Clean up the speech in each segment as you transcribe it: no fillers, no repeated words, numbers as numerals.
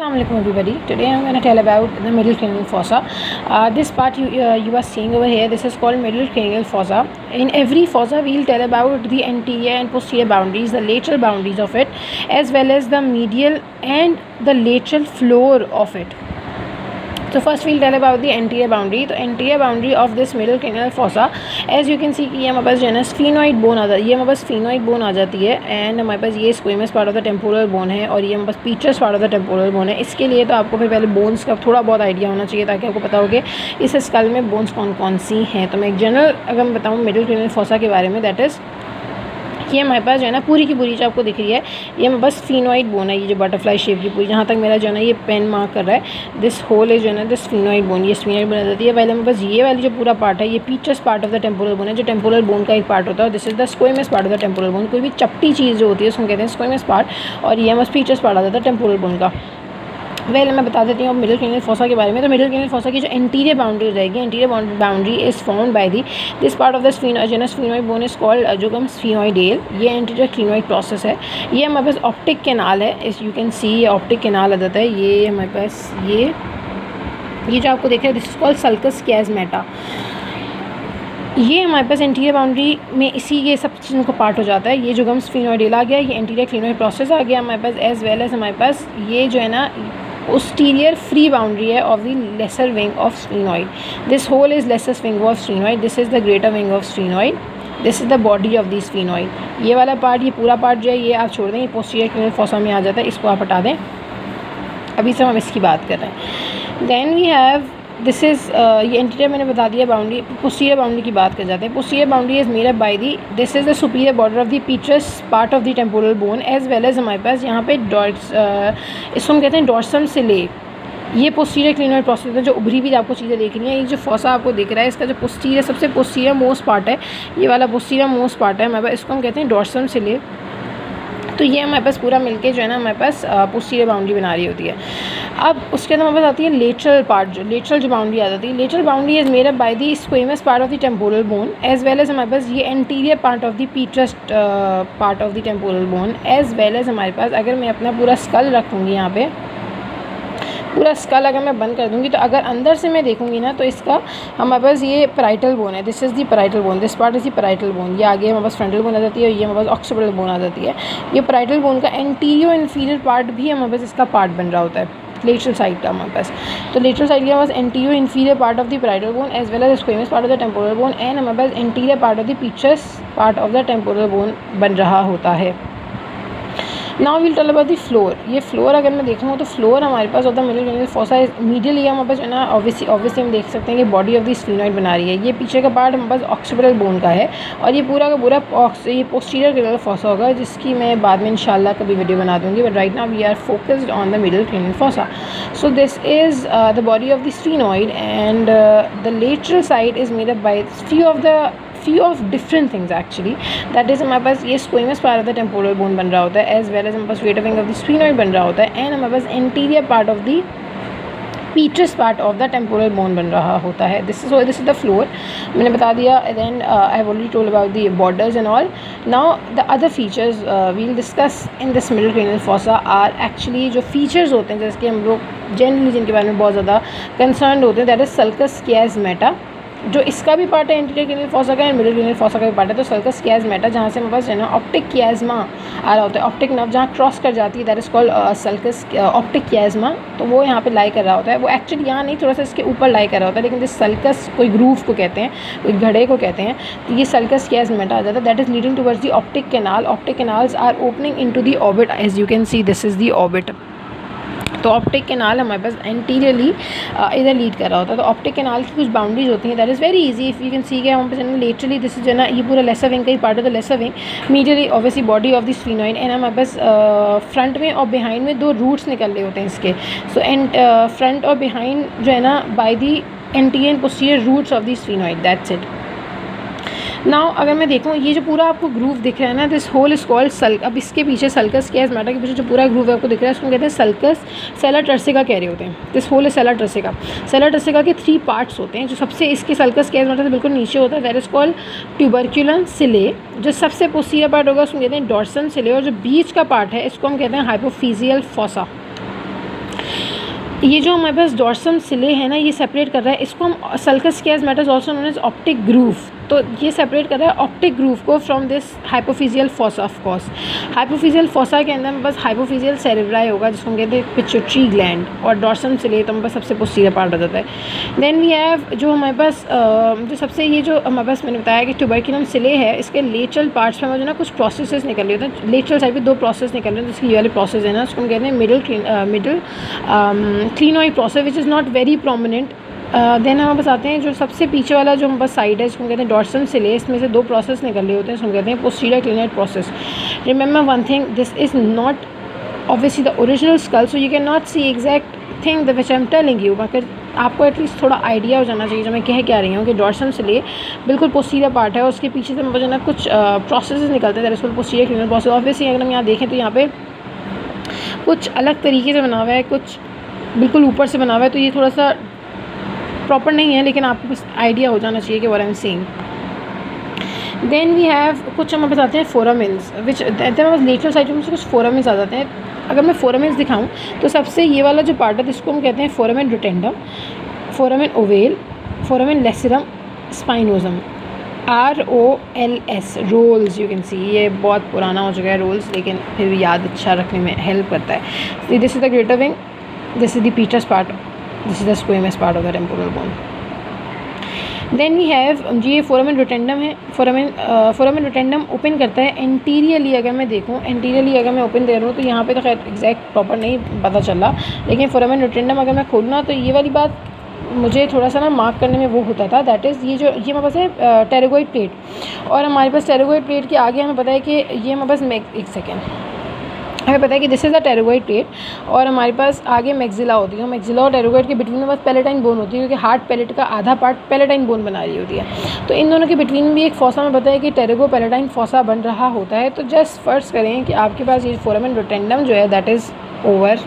Assalamualaikum everybody. Today I'm going to tell about the middle cranial fossa. This part you are seeing over here, this is called middle cranial fossa. In every fossa we'll tell about the anterior and posterior boundaries, the lateral boundaries of it, as well as the medial and the lateral floor of it. So first we'll tell about the anterior boundary. तो anterior boundary of this middle cranial fossa, as you can see कि ये हमारे पास जो है ना sphenoid bone आ जाती है, ये हमारे पास स्फीनॉइड बोन आ जाती है एंड हमारे पास ये squamous part of the temporal bone है और ये हमारे पास petrous part of the temporal bone है। इसके लिए तो आपको फिर पहले बोन्स का थोड़ा बहुत आइडिया होना चाहिए ताकि आपको पता हो कि इस स्कल में बोन्स कौन कौन सी हैं। तो मैं एक जनरल अगर मैं बताऊँ मिडल क्रेनियल फोसा के बारे में, दैट इज़ ये हमारे पास जो है ना पूरी की पूरी जो आपको दिख रही है ये हमारे पास स्फीनॉइड बोन है, ये जो बटरफ्लाई शेप की पूरी, जहाँ तक मेरा जो है ना ये पेन मार्क कर रहा है, दिस होल इज जो है ना दिस स्फीनॉइड बोन, ये स्फीनॉइड बोन आ जाती है। पहले हमारे पास ये वाली जो पूरा पार्ट है ये petrous part of the temporal bone है, जो टेम्पोरल बोन का एक पार्ट होता है। This is the squamous part of the temporal bone. कोई भी चपटी चीज़ जो होती है उसको कहते हैं स्क्वेमस पार्ट और ये हमारे पीचर्स पार्ट आ जाता है टेम्पोरल बोन का। मैं बता देती हूँ मिडल क्रेनियल फोसा के बारे में। तो मिडल क्रेनियल फोसा की जो एंटीरियर बाउंड्री रहेगी, anterior boundary is found by this part of the sphenoid bone is called jugum sphenoidale. ये एंटीरियर क्लिनॉइड प्रोसेस है। ये हमारे पास ऑप्टिक कैनाल है, इस यू कैन सी ये ऑप्टिक कैनाल आ जाता है। ये हमारे पास ये जो आपको देख रहे हैं दिस इज कॉल्ड सल्कस कैज़मेटा। ये हमारे पास एंटीरियर बाउंड्री में इसी ये सब चीज़ों का पार्ट हो जाता है। ये जो गम स्फीनॉइडेल आ गया, ये एंटीरियर क्लिनॉइड प्रोसेस आ गया हमारे पास, एज वेल एज हमारे पास ये जो है ना posterior free boundary है of the lesser wing of sphenoid. This whole is lesser wing of sphenoid. This is the greater wing of sphenoid. This is the body of the sphenoid. ये वाला part, ये पूरा part जो है ये आप छोड़ दें, ये posterior cranial fossa में आ जाता है, इसको आप हटा दें। अभी से हम इसकी बात कर रहे हैं। Then we have this is ये एंटीरियर मैंने बता दिया बाउंड्री। पोस्टीरियर बाउंड्री की बात कर जाते हैं। Posterior boundary is made up by the this is the superior border of the petrous part of the temporal bone, as well as हमारे पास यहाँ पे इसको हम कहते हैं डॉर्सम सिले। ये पोस्टीरियर क्लिनॉइड प्रोसेस है, जो उभरी भी आपको चीज़ें देख रही हैं। ये जो फोसा आपको दिख रहा है इसका जो पोस्टीरियर सबसे पोस्टीरियर मोस्ट पार्ट है, ये वाला पोस्टीरियर मोस्ट पार्ट है हमारे पास, इसको हम कहते हैं डॉर्सम सिले। तो ये हमारे पास पूरा मिलके जो है ना हमारे पास पोस्टीरियर बाउंड्री बना रही होती है। अब उसके अंदर हमारे पास आती है लेटरल पार्ट, जो लेटरल जो बाउंड्री आ जाती है। Lateral boundary is made up by the squamous part of the temporal bone, as well as हमारे पास ये anterior part of the petrous part of the temporal bone, as well as हमारे पास अगर मैं अपना पूरा स्कल रखूँगी यहाँ पे, पूरा स्कल अगर मैं बंद कर दूँगी तो अगर अंदर से मैं देखूँगी ना तो इसका हमारे पास ये पैराइटल बोन है, this is the parietal bone, this part is the parietal bone. ये आगे हमारे पास फ्रंटल बोन आ जाती है और ये हमारे पास ऑक्सीपिटल बोन आ जाती है। ये पैराइटल बोन का एंटीरियर इन्फीरियर पार्ट भी हमारे पास इसका पार्ट बन रहा होता है, लेटरल साइड का हमारे पास। तो लेटरल साइड के हमारे पास anterior inferior part of the parietal bone as well as squamous part of the temporal bone and हमारे पास anterior part of the petrous part of the temporal bone बन रहा होता है। Now will tell about the floor. ये floor अगर मैं देखूँ तो फ्लोर हमारे पास होता है मिडल क्रेनियल फोसा मीडियल, ये हमारे पास जो है ना ऑब्वियसली हम देख सकते हैं कि बॉडी ऑफ द स्फीनॉइड बना रही है। ये पीछे का पार्ट हमारे पास ऑक्सीपिटल बोन का है और ये पूरा का पूरा ये पोस्टीरियर क्रेनियल फोसा होगा, जिसकी मैं बाद में इंशाल्लाह कभी वीडियो बना दूँगी। But right now we are focused on the middle cranial fossa. So this is the body of the sphenoid and the lateral side is made up by few of different things actually, that is हमारे पास ये squamous part of the temporal bone बन रहा होता है, as well as हमारे पास greater wing of the sphenoid बन रहा होता है एंड हमारे पास anterior part of the petrous part of the temporal bone बन रहा होता है। दिस इज द फ्लोर, मैंने बता दिया। Then I have already told about the borders and all. Now the other features we'll discuss in this middle cranial fossa are actually जो features होते हैं जैसे हम लोग जनरली जिनके बारे में बहुत ज़्यादा कंसर्न होते हैं, दैट इज सल्कस कैज़मेटा, जो इसका भी पार्ट है एंटीरियर क्रेनियल फोसा का एंड मिडल क्रेनियल फोसा का भी पार्ट है। तो सल्कस कैज़मेटा जहाँ से हमारे पास है ना ऑप्टिक कियाज़मा आ रहा होता है, ऑप्टिक नर्व जहाँ क्रॉस कर जाती है, that is called sulcus optic chiasma. तो वो यहाँ पे लाई कर रहा होता है, वो एक्चुअली यहाँ नहीं थोड़ा सा इसके ऊपर लाई कर रहा होता है, लेकिन दिस सल्कस कोई ग्रूव को कहते हैं, कोई घड़े को कहते हैं। तो ये सल्कस कैज़मेटा आ जाता है, that is leading towards the optic canal. Optic canals are opening into the orbit, as you can see this is the orbit. तो ऑप्टिक कैनाल हमारे पास एंटीरियरली इधर लीड कर रहा होता है। तो ऑप्टिक कैनाल की कुछ बाउंड्रीज होती हैं, that is very easy if you can सी के हमारे पास लेटरली दिस इज ना ये पूरा लेसर विंग का ही पार्ट है, तो lesser wing medially obviously body of the sphenoid and हमारे पास फ्रंट में और बिहाइंड में दो रूट्स निकल रहे होते हैं इसके। सो एंड फ्रंट और बिहाइंड जो है ना by the anterior and posterior roots of the sphenoid, that's it. Now अगर मैं देखूँ ये जो पूरा आपको ग्रूव दिख रहा है ना, दिस होल इज कॉल्ड सल्क। अब इसके पीछे सल्कस कैज़मेटा के पीछे जो पूरा ग्रूव आपको दिख रहा है उसको कहते हैं सल्कस सेला टर्सिका कह रहे होते हैं। This hole is sella turcica. Sella turcica के 3 पार्ट्स होते हैं। जो सबसे इसके सल्कस कैज़मेटा से बिल्कुल नीचे होता है दैट इज कॉल्ड ट्यूबरक्यूलम सिले। जो सबसे पोस्टीरियर पार्ट होगा उसको कहते हैं डॉर्सम सिले और जो बीच का पार्ट है इसको हम कहते हैं हाइपोफिजियल फोसा। ये जो हमारे पास डॉर्सम सिले है ना, ये सेपरेट कर रहा है, इसको हम sulcus chiasmatis also known as optic groove, तो ये सेपरेट कर रहा है ऑप्टिक ग्रूव को from this hypophyseal fossa. Of course hypophyseal fossa के अंदर बस हाइपोफिजियल सेरेब्राई होगा, जिसको हम कहते हैं पिट्यूटरी ग्लैंड, और डॉर्सम सिले तो हमारे पास सबसे पोस्टीरियर पार्ट हो जाता है। देन वी हैव जो हमारे पास जो सबसे ये जो हमारे पास मैंने बताया कि ट्यूबरक्यूलम सिले है, इसके लेटरल पार्ट्स में जो ना कुछ प्रोसेसेस निकल रहे होते हैं, लेटरल साइड पे 2 प्रोसेस निकल रहे हैं, जिसकी ये वाले प्रोसेस है ना, उसको हम कहते हैं middle clinoid process which is not very prominent. Then हम बस आते हैं जो सबसे पीछे वाला जो हम बस साइड है, इसको कहते हैं डॉर्सम सिले, इसमें से 2 प्रोसेस निकल रहे होते हैं, इसको कहते हैं posterior clinoid process. Remember one thing, this is not obviously the original skull, so you cannot see exact thing that which I am telling you, मगर आपको एटलीस्ट थोड़ा आइडिया हो जाना चाहिए जो मैं कह रही हूँ कि डॉर्सम सिले बिल्कुल पोस्टीरियर पार्ट है, और उसके पीछे से मुझे ना कुछ प्रोसेस निकलते हैं, that is posterior clinoid process. Obviously अगर हम यहाँ देखें तो यहाँ पे कुछ अलग तरीके से बना हुआ है, कुछ बिल्कुल ऊपर से बना हुआ है, तो ये थोड़ा सा प्रॉपर नहीं है, लेकिन आपको बस आइडिया हो जाना चाहिए कि what I am seeing. Then we have कुछ हम बताते हैं फोरामिन्स, विच लेटरल साइड में कुछ फोरामिन्स आ जाते हैं। अगर मैं फोरामिन्स दिखाऊं तो सबसे ये वाला जो पार्ट है, जिसको हम कहते हैं foramen rotundum, foramen ovale, foramen lacerum, spinosum, ROLS, रोल्स। यू कैन सी ये बहुत पुराना हो चुका है रोल्स, लेकिन फिर भी याद अच्छा रखने में हेल्प करता है। This is the greater wing, this is the petrous part, this is the squamous part of the temporal bone. Then we have ये फोरामेन रोटेंडम है, फोरामेन रोटेंडम ओपन करता है एंटीरियरली। अगर मैं देखूँ एंटीरियरली अगर मैं ओपन दे रहा हूँ तो यहाँ पे तो खैर एग्जैक्ट प्रॉपर नहीं पता चला, लेकिन फोरामेन रोटेंडम अगर मैं खोलूँ तो ये वाली बात मुझे थोड़ा सा ना मार्क करने में वो होता था, दैट इज़ ये हमारे पास है टेरेगोइड प्लेट, और हमारे पास टेरेगोइड प्लेट के आगे हमें पता है कि ये हमारे पास एक सेकेंड हमें पता है कि दिस इज़ द टेरेगोइड प्लेट, और हमारे पास आगे मैक्सिला होती है। मैक्सिला और टेरेगोइड के बिटवीन में बस पैलेटाइन बोन होती है, क्योंकि हार्ट पैलेट का आधा पार्ट पैलेटाइन बोन बना रही होती है। तो इन दोनों के बिटवीन भी एक फोसा में पता है कि टेरेगो पैलेटाइन फोसा बन रहा होता है। तो जस्ट फर्स्ट करें कि आपके पास ये फोरामेन रोटेंडम जो है दैट इज़ ओवर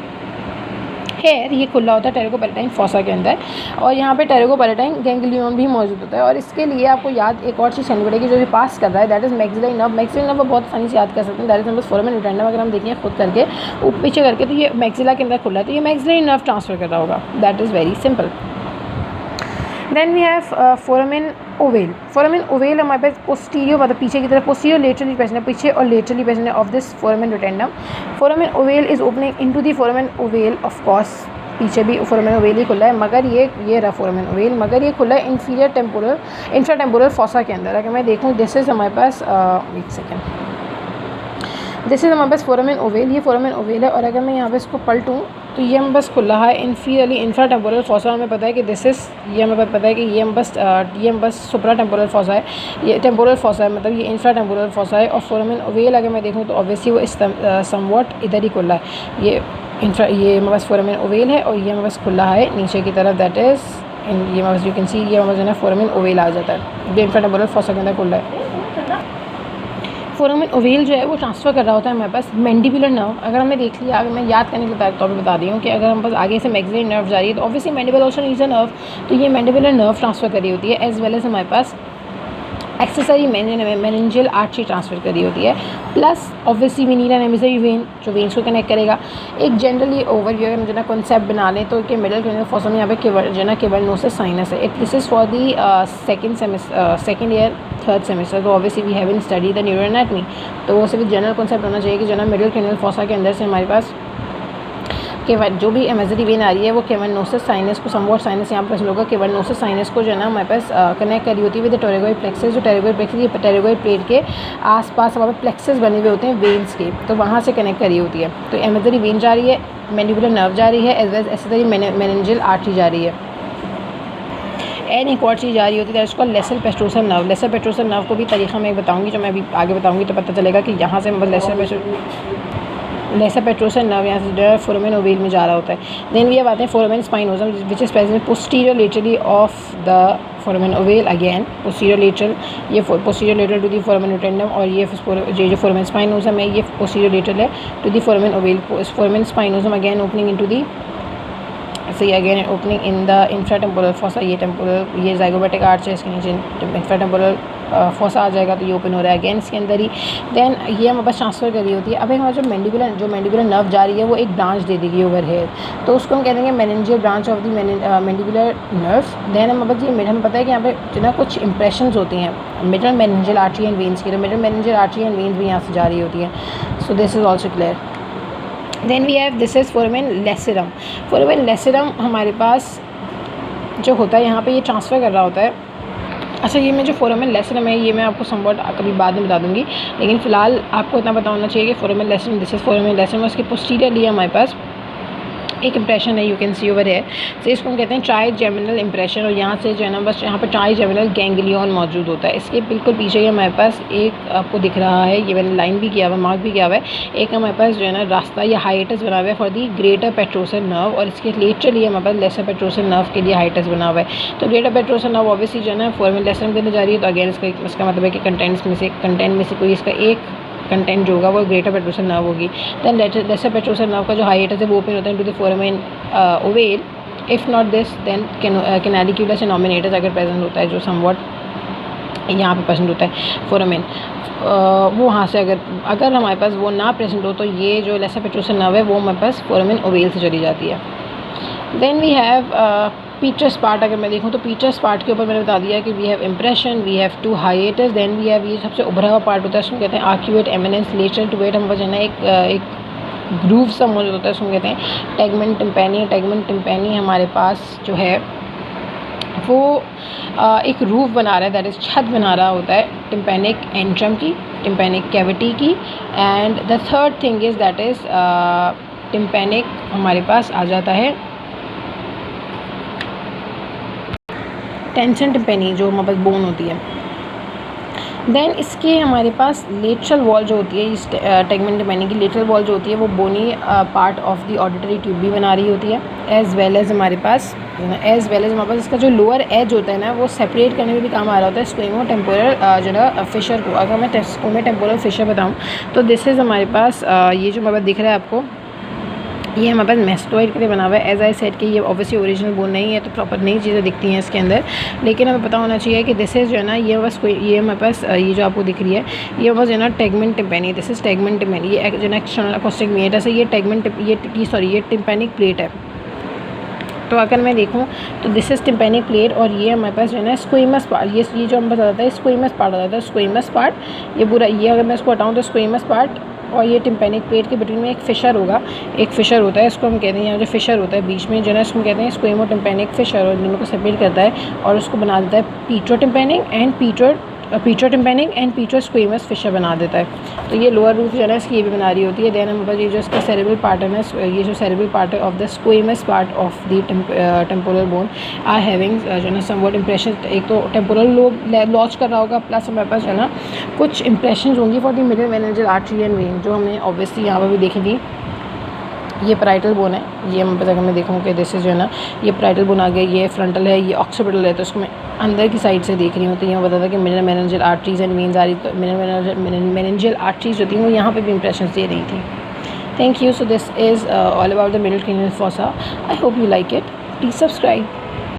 हेयर, ये खुला होता है टेरेगो पैलेटाइन फोसा के अंदर, और यहाँ पे टेरेगो पैलेटाइन गैंग्लियन भी मौजूद होता है। और इसके लिए आपको याद एक और चीज़ करनी पड़ेगी, जो ये पास कर रहा है that is maxillary nerve. Maxillary nerve बहुत आसानी से याद कर सकते हैं, दैट इज नंबर फोरामेन रोटेंडम। अगर हम देखें खुद करके पीछे करके तो ये मैक्सिला के अंदर खुला है, तो ये मैक्सिलरी नर्व ट्रांसफर कर रहा होगा, that is very simple. Then we have foramen ovale. Foramen ovale हमारे पास पोस्टीरियर मतलब पीछे की तरफ पोस्टीरियर लेटरली प्रेजेंट है, पीछे और लेटरली प्रेजेंट है of this foramen rotundum. Foramen oval is opening into the foramen oval, of course पीछे भी फोरामेन ओवेल ही खुला है, मगर ये रहा फोरामेन ओवेल, मगर ये खुला है inferior temporal infra temporal fossa के अंदर। अगर मैं देखूँ दिस इज़ हमारे पास एक सेकेंड, दिस इज़ हमारे पास फोरामेन ओवेल, ये फोरामेन ओवेल है, और अगर मैं यहाँ पे इसको पलटूँ तो ये हम बस खुला है इंफीरियरली इंफ्रा टेम्पोरल फोसा। हमें पता है कि दिस इज़ ये हमें पता है कि ये हम बस सुप्रा टेम्पोरल फोसा है, ये टेम्पोरल फोसा है, मतलब ये इंफ्रा टेम्पोरल फोसा है। और फोरामेन ओवेल अगर मैं देखूँ तो ऑब्वियसली वो इस समवॉट इधर ही खुला है, ये हमारे पास फोरामेन ओवेल है, और ये हमारे पास खुला है नीचे की तरफ, दैट इज़ ये हमारे पास यू कैन सी ये हमारे जो है फोरामेन ओवेल आ जाता है, ये इंफ्रा टेम्पोरल फोसा के अंदर खुला है। फोरामेन ओवेल जो है वो ट्रांसफ़र कर रहा होता है हमारे पास मैंडिबुलर नर्व। अगर हमने देख लिया, अगर मैं याद करने के तौर पर बता रही हूँ कि अगर हम पास आगे से मैक्सिलरी नर्व जा रही है तो obviously mandible also needs a nerve, तो ये मैंडिबुलर नर्व ट्रांसफ़र करी होती है, एज वेल एज हमारे पास एक्सेसरी मेनिंजियल आर्टरी ट्रांसफ़र करी होती है, plus obviously we need an emissary vein जो वेन्स को कनेक्ट करेगा। एक जनरली ओवरव्यू अगर हम जो ना कॉन्सेप्ट बना लें तो कि मिडल क्लिनिकल फोसा में यहाँ पे जो ना केवर्नोसिस साइनस है, this is for the second year third semester. तो obviously we haven't study the neuro anatomy, तो वो सिर्फ जनरल कॉन्सेप्ट होना चाहिए कि जो ना मिडल क्लिनिकल फोसा के अंदर से हमारे पास जो भी एमेजरी वेन आ रही है वो केवर्नोसिस साइनस को समवॉट साइनस यहाँ पर होगा, केवर्नोसिस साइनस को जो है ना हमारे पास कनेक्ट करी होती है विद टेरेगोइड प्लेक्सेस। जो टेरेगोइड प्लेक्सेस ये टेरेगोइड प्लेट के आसपास हमारे प्लेक्सेस बने हुए होते हैं वेन्स के, तो वहाँ से कनेक्ट करी होती है। तो एमेजरी वेन जा रही है, मैंडिबुलर नर्व जा रही है, as well accessory meningeal artery जा रही है, एंड एक और चीज़ जा रही होती है उसको lesser petrosal nerve. Lesser petrosal nerve को भी तरीक़ा मैं बताऊँगी, जो मैं अभी आगे बताऊँगी तो पता चलेगा कि यहाँ से लेसर पेट्रोसल नर्व यहाँ से जो है फोरामेन ओवेल में जा रहा होता है। देन वी आते हैं foramen spinosum which is present posterior laterally of the foramen ovale, again posterior lateral, ये posterior lateral to the foramen rotundum, और ये जो फोरामेन स्पाइनोजम है ये पोस्टीरियर लेटरल है to the foramen ovale. Foramen spinosum again opening into the again opening in the infratemporal fossa, ये temporal ये zygomatic arch है, इसके नीचे इंफ्राटेम्पोरल फोसा आ जाएगा तो ये ओपन हो रहा है अगेन इसके अंदर ही। दैन ये हमारे पास ट्रांसफ़र कर रही होती है। अब हमारा जो मैंडिबुलर नर्व जा रही है वो एक ब्रांच दे देगी ओवर हेयर, तो उसको हम कह देंगे meningeal branch of the mandibular nerve. Then हमें पता है कि यहाँ पे जो ना कुछ इंप्रेशंस होती हैं middle meningeal artery and veins की, तो middle meningeal artery and veins भी यहाँ से जा रही होती है। So this is also clear. Then we have this is foramen lacerum. Foramen lacerum हमारे पास जो होता है यहाँ पे ये ट्रांसफ़र कर रहा होता है। अच्छा, ये में जो फोरामेन लेसरम है ये मैं आपको समवॉट कभी बाद में बता दूँगी, लेकिन फ़िलहाल आपको इतना पता होना चाहिए कि फोरामेन लेसरम, दिस इज़ फोरामेन लेसरम, उसके पोस्टीरियरली है हमारे पास एक इंप्रेशन है, यू कैन सी ओवर है। तो इसको हम कहते हैं ट्राइजेमिनल इंप्रेशन, और यहाँ से जो है ना बस यहाँ पर ट्राइजेमिनल गैंग्लियन मौजूद होता है। इसके बिल्कुल पीछे ही हमारे पास एक आपको दिख रहा है, ये मैंने लाइन भी किया हुआ, मार्क भी किया हुआ है, एक हमारे पास जो है ना रास्ता या हाइटस बना हुआ है for the greater petrosal nerve, और इसके लेटरली हमारे पास लेसर पेट्रोसल नर्व के लिए हाइटस बना हुआ है। तो ग्रेटर पेट्रोसल नर्व ऑब्वियसली जो है ना फोरामेन लेसरम के अंदर जा रही है, तो अगेन इसका मतलब है कि कंटेंट में से कोई इसका एक कंटेंट जो होगा वो ग्रेटर पेट्रोसल नर्व होगी। दैन लेसर पेट्रोसल नर्व का जो हाइटस है वो ओपन होता है to the foramen ovale. If not this then canaliculus innominatus अगर प्रेजेंट होता है, जो समवॉट यहाँ पे प्रेजेंट होता है फोरामेन, वो वहाँ से अगर हमारे पास वो ना प्रेजेंट हो तो ये जो लेसर पेट्रोसल नर्व है वो हमारे पास फोरामेन ओवेल से चली जाती है। Then we have petrous part. अगर मैं देखूँ तो पीटर्स पार्ट के ऊपर मैंने बता दिया कि we have impression, we have two hiatus, then we have ये सबसे उभरा हुआ पार्ट होता है, उसको कहते हैं arcuate eminence lateral to wait. हम पास जो है ना एक ग्रूव सा मौजूद होता है, उसको कहते हैं टेगमेंट टिम्पैनी। टेगमेंट टिम्पैनी हमारे पास जो है वो एक रूफ बना रहा है, दैट इज़ छत बना रहा होता है टिम्पैनिक एंट्रम की, टिम्पैनिक कैविटी की। And the third thing is that is tympanic हमारे पास आ जाता है टेंशन टिम्पैनी, जो हमारे पास बोन होती है। देन इसके हमारे पास लेटरल वॉल जो होती है, इस टेगमेंट टिम्पैनी की लेटरल वॉल जो होती है वो bony part of the auditory tube भी बना रही होती है, एज़ वेल एज़ हमारे पास इसका जो लोअर एज होता है ना वो सेपरेट करने में भी काम आ रहा होता है स्क्वेमो टेम्पोरल जो ना फिशर को। अगर मैं स्क्वेमो टेम्पोरल फिशर बताऊँ तो दिस इज़ हमारे पास ये जो हमारे पास दिख रहा है आपको, ये हमारे पास मेस्टोइड के लिए बना हुआ है। एज आई सेड कि ये ऑब्वियसली ओरिजिनल बोन नहीं है, तो प्रॉपर नई चीज़ें दिखती हैं इसके अंदर, लेकिन हमें पता होना चाहिए कि दिस इज़ जो है ना ये बस ये हमारे पास ये जो आपको दिख रही है ये बस जो है ना टेगमेंट टिम्पैनी, दिस इज़ टेगमेंट टिम्पैनी। ये जो है एक्सटर्नल अकोस्टिक मीटर है, ये ये टिम्पैनिक प्लेट है। तो अगर मैं देखूँ तो दिस इज़ टिम्पैनिक प्लेट, और ये हमारे पास जो है ना स्क्वेमस पार्ट, ये जो हम बता जाता है स्क्वेमस पार्ट आ जाता है, स्क्वेमस पार्ट ये पूरा, ये अगर मैं इसको हटाऊँ तो स्क्वेमस पार्ट और ये टिम्पैनिक प्लेट के बिटवीन में एक फिशर होगा, एक फिशर होता है, इसको हम कहते हैं यहाँ जो फिशर होता है बीच में जो है ना इसको कहते हैं स्क्वेमो टिम्पैनिक फिशर, और दोनों को सेपरेट करता है और उसको बना देता है petrotympanic and petrotympanic and petrosquamous fissure बना देता है। तो ये लोअर रूफ जो है ना इसकी ये भी बना रही होती है। देन हमारे पास ये जो इसका सेरेब्रल पार्ट है ना, ये जो सेरेब्रल पार्ट है of the squamous part of the temporal bone are having जो है ना समवॉट इंप्रेशन। एक तो टेम्पोरल लोब लॉन्च कर रहा होगा, प्लस हमारे पास जो है ना कुछ इंप्रेशन होंगी for the middle meningeal artery and when, जो हमने ऑब्वियसली यहाँ पर भी देखी थी। ये पैराइटल बोन है, ये हम अगर मैं देखूँ कि दिस इज़ जो है ना ये पैराइटल बोन आ गया, ये फ्रंटल है, ये ऑक्सीपिटल है, तो उसको मैं अंदर की साइड से देख रही हूँ। तो ये बता था कि middle meningeal arteries and veins आ रही, तो मिडल मेनिंजियल आर्टरीज जो थी वो यहाँ पे भी इंप्रेशन दे रही थी। Thank you. So this is all about the middle cranial fossa. I hope you like it. Please subscribe.